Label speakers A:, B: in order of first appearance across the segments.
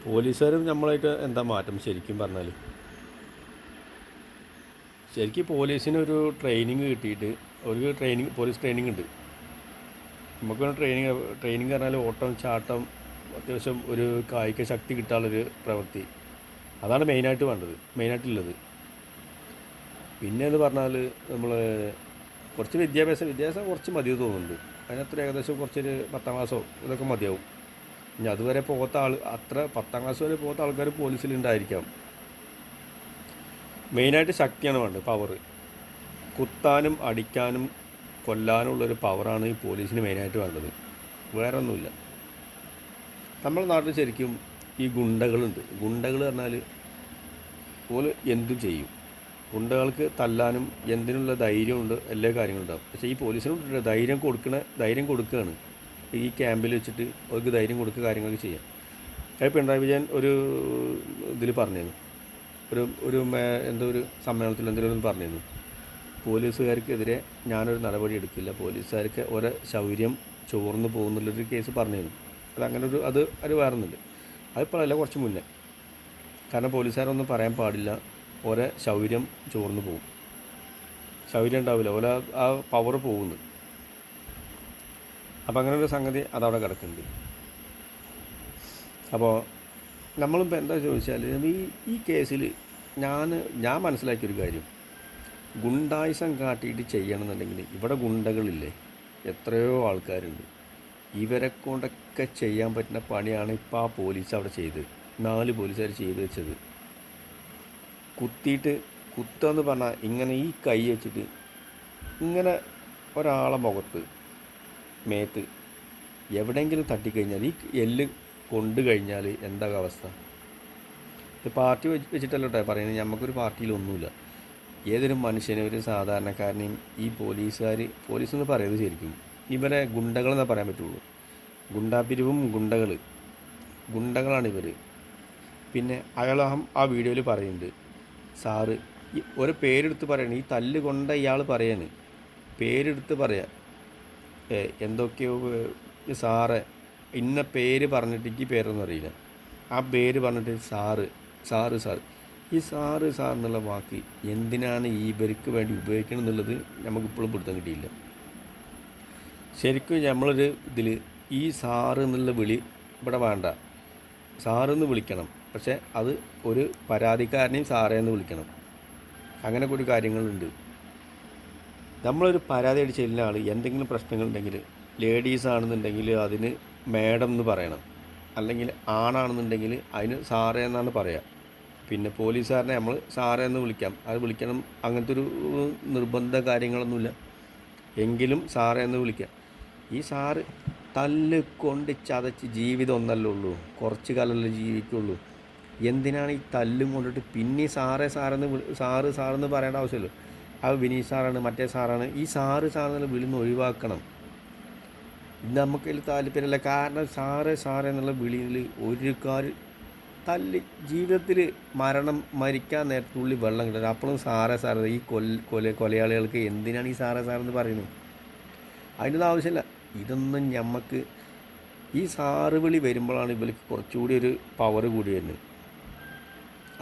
A: പോലീസുകാരും നമ്മളായിട്ട് എന്താ മാറ്റം ശരിക്കും പറഞ്ഞാൽ? ശരിക്കും പോലീസിനൊരു ട്രെയിനിങ് കിട്ടിയിട്ട് ഒരു പോലീസ് ട്രെയിനിങ് ഉണ്ട്. നമുക്ക് ട്രെയിനിങ് പറഞ്ഞാൽ ഓട്ടം ചാട്ടം അത്യാവശ്യം ഒരു കായിക ശക്തി കിട്ടാനുള്ളൊരു പ്രവൃത്തി. അതാണ് മെയിനായിട്ടുള്ളത്. പിന്നെ എന്ന് പറഞ്ഞാൽ നമ്മൾ കുറച്ച് വിദ്യാഭ്യാസം കുറച്ച് മതിയെന്ന് തോന്നുന്നുണ്ട്. അതിനത്ര ഏകദേശം കുറച്ചൊരു 10ാം ക്ലാസ്സോ ഇതൊക്കെ മതിയാവും. ഇനി അതുവരെ പോകാത്ത അത്ര 10ാം ക്ലാസ് വരെ പോകാത്ത ആൾക്കാർ പോലീസിലുണ്ടായിരിക്കാം. മെയിനായിട്ട് ശക്തിയാണ് വേണ്ടത്, പവർ. കുത്താനും അടിക്കാനും കൊല്ലാനുള്ളൊരു പവറാണ് ഈ പോലീസിന് മെയിനായിട്ട് വേണ്ടത്, വേറെ ഒന്നുമില്ല. നമ്മുടെ നാട്ടിൽ ശരിക്കും ഈ ഗുണ്ടകളുണ്ട്. ഗുണ്ടകൾ പറഞ്ഞാൽ ഓല് എന്തും ചെയ്യും. ഗുണ്ടകൾക്ക് തല്ലാനും എന്തിനുള്ള ധൈര്യമുണ്ട്, എല്ലാ കാര്യങ്ങളുണ്ടാകും. പക്ഷേ ഈ പോലീസിനും ധൈര്യം കൊടുക്കുകയാണ്. ഈ ക്യാമ്പിൽ വെച്ചിട്ട് അവർക്ക് ധൈര്യം കൊടുക്കുക, കാര്യങ്ങളൊക്കെ ചെയ്യാം. അത് പിണറായി വിജയൻ ഒരു ഇതിൽ പറഞ്ഞിരുന്നു, എന്തോ ഒരു സമ്മേളനത്തിൽ എന്തെങ്കിലും പറഞ്ഞിരുന്നു, പോലീസുകാർക്കെതിരെ ഞാനൊരു നടപടി എടുക്കില്ല, പോലീസുകാർക്ക് ഒരേ ശൗര്യം ചോർന്നു പോകുന്നുള്ളൊരു കേസ് പറഞ്ഞിരുന്നു. അതങ്ങനെ അത് വേറൊന്നുമില്ല. അതിപ്പോഴല്ല, കുറച്ച് മുന്നേ. കാരണം പോലീസുകാരൊന്നും പറയാൻ പാടില്ല, ഓരോ ശൗര്യം ചോർന്നു പോകും, ശൗര്യം ഉണ്ടാവില്ല, ഓരോ ആ പവർ പോകുന്നു. അപ്പോൾ അങ്ങനെ ഒരു സംഗതി അതവിടെ കിടക്കുന്നുണ്ട്. അപ്പോൾ നമ്മളിപ്പോൾ എന്താ ചോദിച്ചാൽ, ഈ കേസിൽ ഞാൻ മനസ്സിലാക്കിയൊരു കാര്യം, ഗുണ്ടായുസം കാട്ടിയിട്ട് ചെയ്യണമെന്നുണ്ടെങ്കിൽ ഇവിടെ ഗുണ്ടകളില്ലേ, എത്രയോ ആൾക്കാരുണ്ട്. ഇവരെ കൊണ്ടൊക്കെ ചെയ്യാൻ പറ്റുന്ന പണിയാണ് ഇപ്പോൾ ആ പോലീസ് അവിടെ ചെയ്തത്. 4 പോലീസുകാർ ചെയ്ത് വെച്ചത്. കുത്തുകയെന്ന് പറഞ്ഞാൽ ഇങ്ങനെ ഈ കൈ വെച്ചിട്ട് ഇങ്ങനെ ഒരാളെ മുഖത്ത് മേത്ത് എവിടെയെങ്കിലും തട്ടിക്കഴിഞ്ഞാൽ ഈ എല്ല് കൊണ്ടു കഴിഞ്ഞാൽ എന്താ അവസ്ഥ? ഇത് പാർട്ടി വെച്ചിട്ടല്ലോ കേട്ടോ പറയുന്നത്, നമുക്കൊരു പാർട്ടിയിലൊന്നുമില്ല. ഏതൊരു മനുഷ്യനും ഒരു സാധാരണക്കാരനെയും ഈ പോലീസെന്ന് പറയുന്നത് ശരിക്കും ഇവരെ ഗുണ്ടകളെന്നേ പറയാൻ പറ്റുള്ളൂ. ഗുണ്ടാപിരിവും ഗുണ്ടകളാണിവർ. പിന്നെ അയാൾ ആ വീഡിയോയിൽ പറയുന്നുണ്ട്, സാറ് ഒരു പേരെടുത്ത് പറയണം, ഈ തല്ല് കൊണ്ട ഇയാൾ പറയാന് പേരെടുത്ത് പറയാം, എന്തൊക്കെയോ സാറ് ഇന്ന പേര് പറഞ്ഞിട്ട് എനിക്ക് പേരൊന്നും അറിയില്ല, ആ പേര് പറഞ്ഞിട്ട് സാറ് ഈ സാറ് എന്നുള്ള വാക്ക് എന്തിനാണ് ഇവർക്ക് വേണ്ടി ഉപയോഗിക്കണം എന്നുള്ളത് നമുക്കിപ്പോഴും പിടുത്തം കിട്ടിയില്ല. ശരിക്കും നമ്മളൊരു ഇതിൽ ഈ സാറ് എന്നുള്ള വിളി ഇവിടെ വേണ്ട, സാറെന്ന് വിളിക്കണം. പക്ഷേ അത് ഒരു പരാതിക്കാരനെയും സാറേ എന്ന് വിളിക്കണം. അങ്ങനെയൊക്കെ ഒരു കാര്യങ്ങളുണ്ട്. നമ്മളൊരു പരാതി അടിച്ച് ചെല്ലുന്ന ആൾ എന്തെങ്കിലും പ്രശ്നങ്ങളുണ്ടെങ്കിൽ, ലേഡീസ് ആണെന്നുണ്ടെങ്കിൽ അതിന് മാഡം എന്ന് പറയണം, അല്ലെങ്കിൽ ആണാണെന്നുണ്ടെങ്കിൽ അതിന് സാറേ എന്നാണ് പറയുക. പിന്നെ പോലീസുകാരനെ നമ്മൾ സാറേ എന്ന് വിളിക്കണം. അങ്ങനത്തെ ഒരു നിർബന്ധ കാര്യങ്ങളൊന്നുമില്ല, എങ്കിലും സാറേ എന്ന് വിളിക്കാം. ഈ സാറ് തല്ല് കൊണ്ട് ചതച്ച് ജീവിതം ഒന്നല്ലേ ഉള്ളൂ, കുറച്ച് കാലമല്ലേ ജീവിക്കുള്ളൂ. എന്തിനാണ് ഈ തല്ലും കൊണ്ടിട്ട് പിന്നെ സാറെന്ന് പറയേണ്ട ആവശ്യമല്ലോ. അത് വിനീത് സാറാണ്, മറ്റേ സാറാണ്, ഈ സാറെന്നുള്ള വിളിന്ന് ഒഴിവാക്കണം. ഇത് നമുക്കതിൽ താല്പര്യമില്ല. കാരണം സാറേ എന്നുള്ള വിളിയിൽ ഒരു കാര്യം തല്ലി ജീവിതത്തിൽ മരിക്കാൻ നേരത്തുള്ളി വെള്ളം കിട്ടുന്നത്, അപ്പോഴും സാറേ ഈ കൊലയാളികൾക്ക് എന്തിനാണ് ഈ സാറെന്ന് പറയുന്നത്? അതിൻ്റെ ആവശ്യമില്ല. ഇതൊന്നും ഞമ്മക്ക് ഈ സാറ് വിളി വരുമ്പോഴാണ് ഇവർക്ക് കുറച്ചുകൂടി ഒരു പവർ കൂടി വരുന്നത്.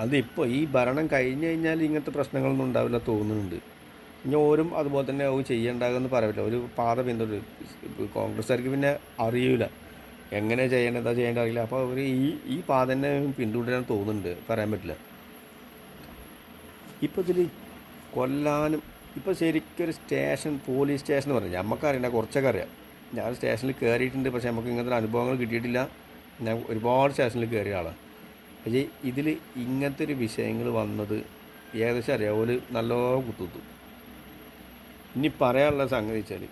A: അതിപ്പോൾ ഈ ഭരണം കഴിഞ്ഞ് കഴിഞ്ഞാൽ ഇങ്ങനത്തെ പ്രശ്നങ്ങളൊന്നും ഉണ്ടാവില്ല തോന്നുന്നുണ്ട്. ഇനി ഓരും അതുപോലെ തന്നെ ചെയ്യണ്ടാകുമെന്ന് പറയില്ല, ഒരു പാത പിന്തുടരും. കോൺഗ്രസ്സുകാർക്ക് പിന്നെ അറിയില്ല എങ്ങനെ എന്താ ചെയ്യേണ്ട അറിയില്ല. അപ്പോൾ അവർ ഈ പാത തന്നെ പിന്തുടരാൻ തോന്നുന്നുണ്ട്, പറയാൻ പറ്റില്ല. ഇപ്പോൾ ഇതിൽ കൊല്ലാനും ഇപ്പോൾ ശരിക്കൊരു പോലീസ് സ്റ്റേഷൻ എന്ന് പറഞ്ഞാൽ നമുക്കറിയണ്ട, കുറച്ചൊക്കെ അറിയാം. ഞാൻ സ്റ്റേഷനിൽ കയറിയിട്ടുണ്ട്, പക്ഷേ നമുക്ക് ഇങ്ങനത്തെ അനുഭവങ്ങൾ കിട്ടിയിട്ടില്ല. ഞാൻ ഒരുപാട് സ്റ്റേഷനിൽ കയറിയ ആളാണ്. പക്ഷേ ഇതിൽ ഇങ്ങനത്തെ ഒരു വിഷയങ്ങൾ വന്നത് ഏകദേശം അറിയാം, ഒരു നല്ലോണം കുത്തുത്തു. ഇനി പറയാനുള്ള സംഗതി വെച്ചാൽ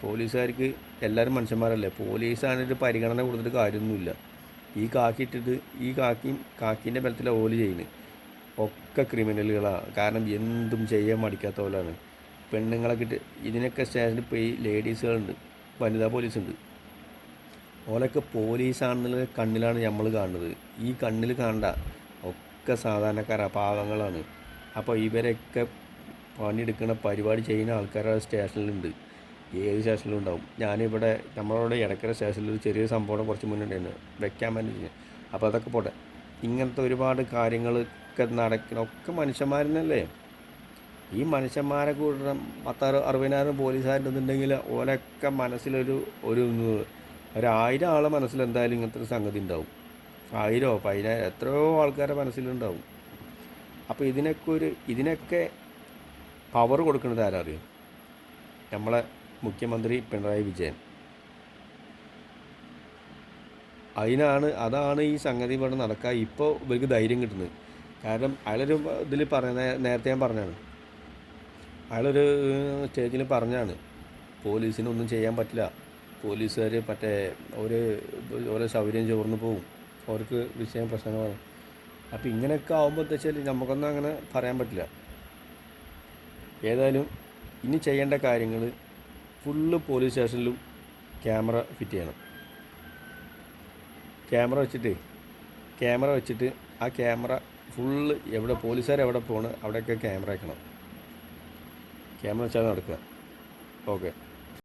A: പോലീസുകാർക്ക് എല്ലാവരും മനുഷ്യന്മാരല്ലേ, പോലീസാണൊരു പരിഗണന കൊടുത്തിട്ട് കാര്യമൊന്നുമില്ല. ഈ കാക്കീൻ്റെ ബലത്തിലാണ് ഓല് ചെയ്യുന്നത്. ഒക്കെ ക്രിമിനലുകളാണ്. കാരണം എന്തും ചെയ്യാൻ മടിക്കാത്ത പോലെയാണ്. പെണ്ണുങ്ങളൊക്കെ ഇതിനൊക്കെ സ്റ്റേഷനിൽ ഇപ്പോൾ ഈ ലേഡീസുകളുണ്ട്, വനിതാ പോലീസുണ്ട്. ഓലൊക്കെ പോലീസാണെന്നുള്ള കണ്ണിലാണ് നമ്മൾ കാണുന്നത്. ഈ കണ്ണിൽ കാണണ്ട ഒക്കെ സാധാരണക്കാരാണ്, പാവങ്ങളാണ്. അപ്പോൾ ഇവരൊക്കെ പണിയെടുക്കുന്ന പരിപാടി ചെയ്യുന്ന ആൾക്കാരുടെ സ്റ്റേഷനിലുണ്ട്. ഏത് സ്റ്റേഷനിലും ഉണ്ടാവും. ഞാനിവിടെ നമ്മളവിടെ ഇടയ്ക്കര സ്റ്റേഷനിൽ ഒരു ചെറിയ സംഭവം കുറച്ച് മുന്നേ ഉണ്ടായിരുന്നു വെക്കാൻ വേണ്ടി. അപ്പോൾ അതൊക്കെ പോട്ടെ, ഇങ്ങനത്തെ ഒരുപാട് കാര്യങ്ങളൊക്കെ നടക്കണം ഒക്കെ മനുഷ്യന്മാരെന്നല്ലേ. ഈ മനുഷ്യന്മാരെ കൂടെ 60,000 പോലീസുകാരുണ്ടെന്നുണ്ടെങ്കിൽ ഓലൊക്കെ മനസ്സിലൊരു ഒരു 1000 ആളെ മനസ്സിൽ എന്തായാലും ഇങ്ങനത്തെ ഒരു സംഗതി ഉണ്ടാവും. 1000 10,000 എത്രയോ ആൾക്കാരുടെ മനസ്സിലുണ്ടാവും. അപ്പോൾ ഇതിനൊക്കെ പവർ കൊടുക്കുന്നത് ആരാ അറിയും? നമ്മളെ മുഖ്യമന്ത്രി പിണറായി വിജയൻ. അതാണ് ഈ സംഗതി ഇവിടെ നടക്കുക. ഇപ്പോൾ ഇവർക്ക് ധൈര്യം കിട്ടുന്നത്. കാരണം അയാളൊരു ഇതിൽ നേരത്തെ ഞാൻ പറഞ്ഞാണ്, അയാളൊരു സ്റ്റേജിൽ പറഞ്ഞാണ് പോലീസിനൊന്നും ചെയ്യാൻ പറ്റില്ല, പോലീസുകാർ ഓരോ സൗകര്യം ചോർന്നു പോവും, അവർക്ക് വിഷയം പ്രശ്നങ്ങളാണ്. അപ്പോൾ ഇങ്ങനെയൊക്കെ ആകുമ്പോൾ എന്താ വെച്ചാൽ നമുക്കൊന്നും അങ്ങനെ പറയാൻ പറ്റില്ല. ഏതായാലും ഇനി ചെയ്യേണ്ട കാര്യങ്ങൾ ഫുള്ള് പോലീസ് സ്റ്റേഷനിലും ക്യാമറ ഫിറ്റ് ചെയ്യണം. ക്യാമറ വെച്ചിട്ട് ആ ക്യാമറ ഫുള്ള് പോലീസുകാർ എവിടെ പോകണം അവിടെയൊക്കെ ക്യാമറ വയ്ക്കണം. ക്യാമറ വെച്ചാൽ നടക്കുക. ഓക്കെ.